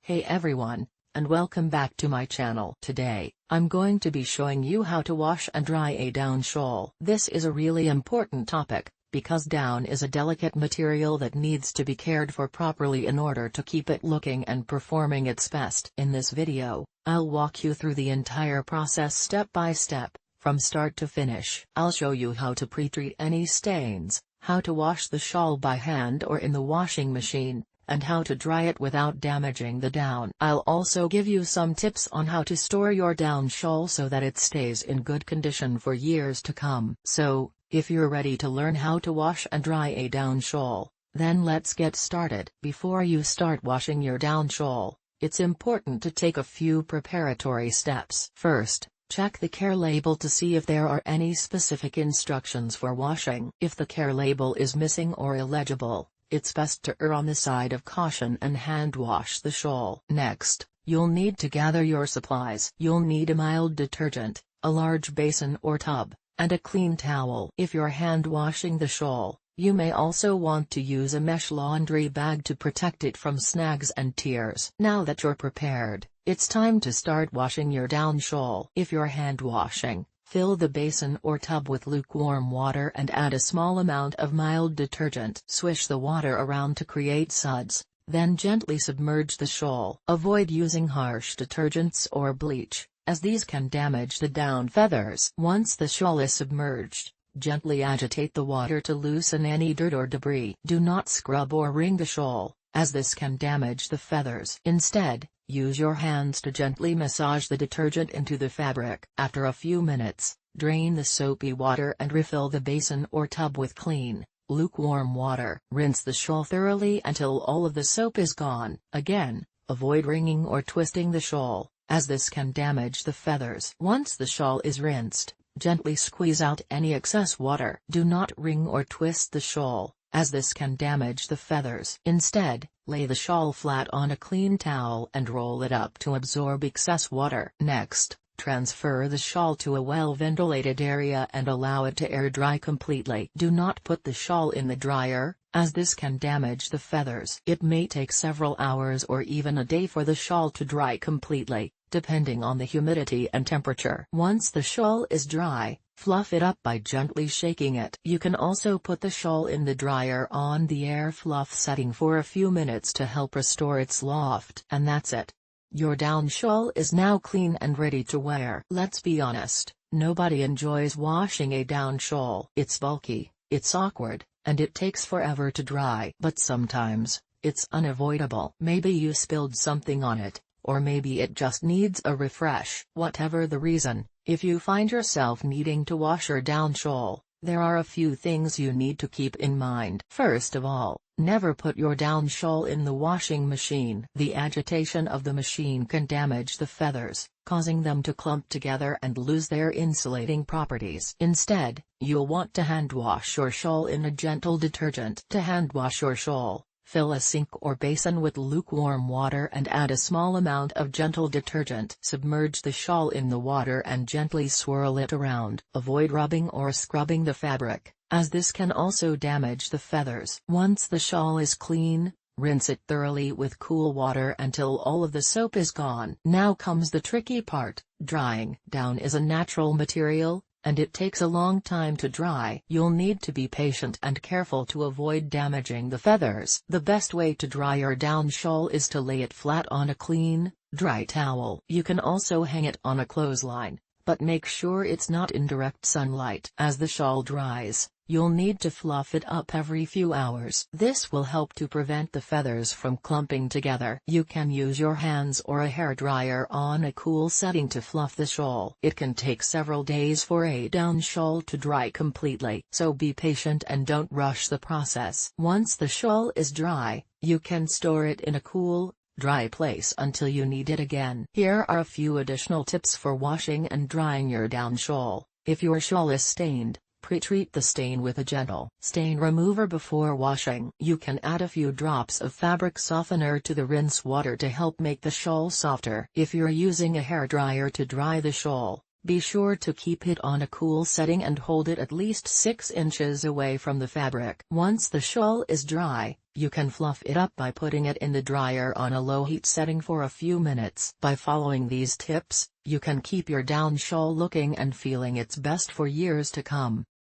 Hey everyone, and welcome back to my channel. Today, I'm going to be showing you how to wash and dry a down shawl. This is a really important topic, because down is a delicate material that needs to be cared for properly in order to keep it looking and performing its best. In this video, I'll walk you through the entire process step by step, from start to finish. I'll show you how to pre-treat any stains, how to wash the shawl by hand or in the washing machine, and how to dry it without damaging the down. I'll also give you some tips on how to store your down shawl so that it stays in good condition for years to come. So, if you're ready to learn how to wash and dry a down shawl, then let's get started. Before you start washing your down shawl, it's important to take a few preparatory steps. First, check the care label to see if there are any specific instructions for washing. If the care label is missing or illegible, it's best to err on the side of caution and hand wash the shawl. Next, you'll need to gather your supplies. You'll need a mild detergent, a large basin or tub, and a clean towel. If you're hand washing the shawl, you may also want to use a mesh laundry bag to protect it from snags and tears. Now that you're prepared, it's time to start washing your down shawl. If you're hand washing, fill the basin or tub with lukewarm water and add a small amount of mild detergent. Swish the water around to create suds, then gently submerge the shawl. Avoid using harsh detergents or bleach, as these can damage the down feathers. Once the shawl is submerged, gently agitate the water to loosen any dirt or debris. Do not scrub or wring the shawl, as this can damage the feathers. Instead, use your hands to gently massage the detergent into the fabric. After a few minutes, drain the soapy water and refill the basin or tub with clean, lukewarm water. Rinse the shawl thoroughly until all of the soap is gone. Again, avoid wringing or twisting the shawl, as this can damage the feathers. Once the shawl is rinsed, gently squeeze out any excess water. Do not wring or twist the shawl, as this can damage the feathers. Instead, lay the shawl flat on a clean towel and roll it up to absorb excess water. Next, transfer the shawl to a well-ventilated area and allow it to air dry completely. Do not put the shawl in the dryer, as this can damage the feathers. It may take several hours or even a day for the shawl to dry completely, depending on the humidity and temperature. Once the shawl is dry, fluff it up by gently shaking it. You can also put the shawl in the dryer on the air fluff setting for a few minutes to help restore its loft. And that's it. Your down shawl is now clean and ready to wear. Let's be honest, nobody enjoys washing a down shawl. It's bulky, it's awkward, and it takes forever to dry. But sometimes, it's unavoidable. Maybe you spilled something on it, or maybe it just needs a refresh. Whatever the reason, if you find yourself needing to wash your down shawl, there are a few things you need to keep in mind. First of all, never put your down shawl in the washing machine. The agitation of the machine can damage the feathers, causing them to clump together and lose their insulating properties. Instead, you'll want to hand wash your shawl in a gentle detergent. To hand wash your shawl, fill a sink or basin with lukewarm water and add a small amount of gentle detergent. Submerge the shawl in the water and gently swirl it around. Avoid rubbing or scrubbing the fabric, as this can also damage the feathers. Once the shawl is clean, rinse it thoroughly with cool water until all of the soap is gone. Now comes the tricky part, drying. Down is a natural material, and it takes a long time to dry. You'll need to be patient and careful to avoid damaging the feathers. The best way to dry your down shawl is to lay it flat on a clean, dry towel. You can also hang it on a clothesline, but make sure it's not in direct sunlight. As the shawl dries, you'll need to fluff it up every few hours. This will help to prevent the feathers from clumping together. You can use your hands or a hairdryer on a cool setting to fluff the shawl. It can take several days for a down shawl to dry completely, so be patient and don't rush the process. Once the shawl is dry, you can store it in a cool, dry place until you need it again. Here are a few additional tips for washing and drying your down shawl. If your shawl is stained, pre-treat the stain with a gentle stain remover before washing. You can add a few drops of fabric softener to the rinse water to help make the shawl softer. If you're using a hairdryer to dry the shawl, be sure to keep it on a cool setting and hold it at least 6 inches away from the fabric. Once the shawl is dry, You can fluff it up by putting it in the dryer on a low heat setting for a few minutes. By following these tips, you can keep your down shawl looking and feeling its best for years to come.